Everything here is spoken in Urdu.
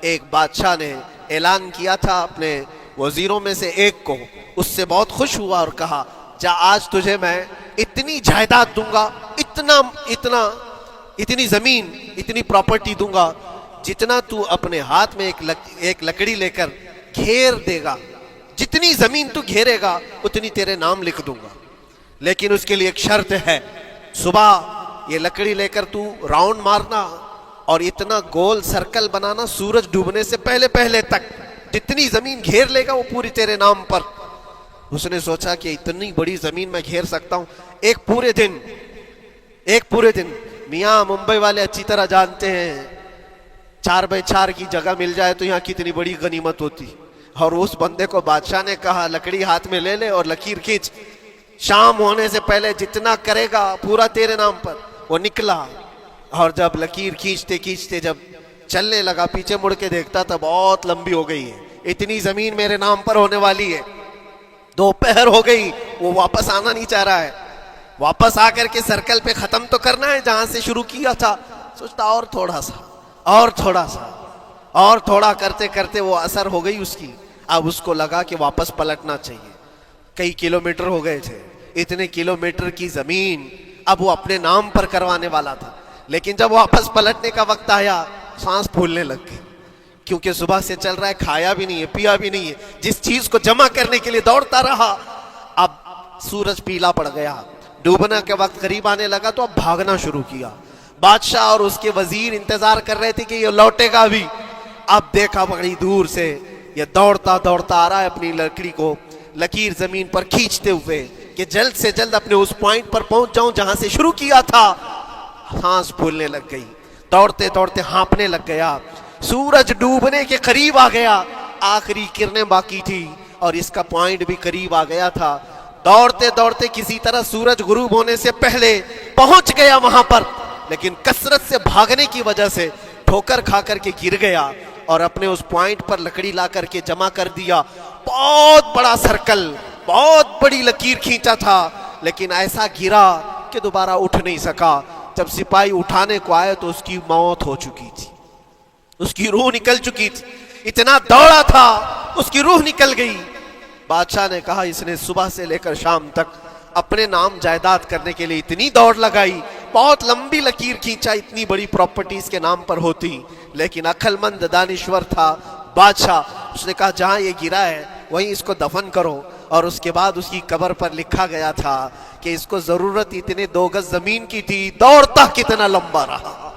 ایک بادشاہ نے اعلان کیا تھا اپنے وزیروں میں سے ایک کو، اس سے بہت خوش ہوا اور کہا جا آج تجھے میں اتنی جائیداد دوں گا، اتنی زمین، اتنی پراپرٹی دوں گا جتنا تو اپنے ہاتھ میں ایک لکڑی لے کر گھیر دے گا، جتنی زمین تو گھیرے گا اتنی تیرے نام لکھ دوں گا، لیکن اس کے لیے ایک شرط ہے، صبح یہ لکڑی لے کر تو راؤنڈ مارنا اور اتنا گول سرکل بنانا سورج ڈوبنے سے پہلے تک، جتنی زمین گھیر لے گا وہ پوری تیرے نام پر۔ اس نے سوچا کہ اتنی بڑی زمین میں گھیر سکتا ہوں ایک پورے دن۔ میاں ممبئی والے اچھی طرح جانتے ہیں 4x4 کی جگہ مل جائے تو یہاں کتنی بڑی غنیمت ہوتی، اور اس بندے کو بادشاہ نے کہا لکڑی ہاتھ میں لے لے اور لکیر کھینچ، شام ہونے سے پہلے جتنا کرے گا پورا تیرے نام پر۔ وہ نکلا اور جب لکیر کھینچتے جب چلنے لگا، پیچھے مڑ کے دیکھتا تھا بہت لمبی ہو گئی ہے، اتنی زمین میرے نام پر ہونے والی ہے۔ دوپہر ہو گئی، وہ واپس آنا نہیں چاہ رہا ہے، واپس آ کر کے سرکل پہ ختم تو کرنا ہے جہاں سے شروع کیا تھا۔ سوچتا اور تھوڑا کرتے وہ اثر ہو گئی اس کی۔ اب اس کو لگا کہ واپس پلٹنا چاہیے، کئی کلومیٹر ہو گئے تھے، اتنے کلومیٹر کی زمین اب وہ اپنے نام پر کروانے والا تھا، لیکن جب واپس پلٹنے کا وقت آیا سانس پھولنے لگ گئی، کیونکہ صبح سے چل رہا ہے، کھایا بھی نہیں ہے، پیا بھی نہیں ہے، جس چیز کو جمع کرنے کے لیے دوڑتا رہا۔ اب سورج پیلا پڑ گیا، ڈوبنے کے وقت قریب آنے لگا تو اب بھاگنا شروع کیا۔ بادشاہ اور اس کے وزیر انتظار کر رہے تھے کہ یہ لوٹے گا بھی۔ اب دیکھا بڑی دور سے یہ دوڑتا آ رہا ہے، اپنی لکڑی کو لکیر زمین پر کھینچتے ہوئے کہ جلد سے جلد اپنے اس پوائنٹ پر پہنچ جاؤں جہاں سے شروع کیا تھا۔ سانس پھولنے لگ گئی، دوڑتے ہانپنے لگ گیا، سورج ڈوبنے کے قریب آ گیا، آخری کرنیں باقی تھی اور اس کا پوائنٹ بھی قریب آ گیا تھا۔ دوڑتے کسی طرح سورج غروب ہونے سے پہلے پہنچ گیا وہاں پر، لیکن کثرت سے بھاگنے کی وجہ سے ٹھوکر کھا کر کے گر گیا اور اپنے اس پوائنٹ پر لکڑی لا کر کے جمع کر دیا۔ بہت بڑا سرکل، بہت بڑی لکیر کھینچا تھا، لیکن ایسا گرا کہ دوبارہ اٹھ نہیں سکا۔ جب سپاہی اٹھانے کو آئے تو اس کی موت ہو چکی تھی، اس کی روح نکل چکی تھی، اتنا دوڑا تھا اس کی روح نکل گئی۔ بادشاہ نے کہا اس نے صبح سے لے کر شام تک اپنے نام جائیداد کرنے کے لیے اتنی دوڑ لگائی، بہت لمبی لکیر کھینچا، اتنی بڑی پراپرٹیز کے نام پر ہوتی، لیکن عقل مند دانشور تھا بادشاہ۔ اس نے کہا جہاں یہ گرا ہے وہیں اس کو دفن کرو، اور اس کے بعد اس کی قبر پر لکھا گیا تھا کہ اس کو ضرورت اتنے 2 گز زمین کی تھی، دوڑتا کتنا لمبا رہا۔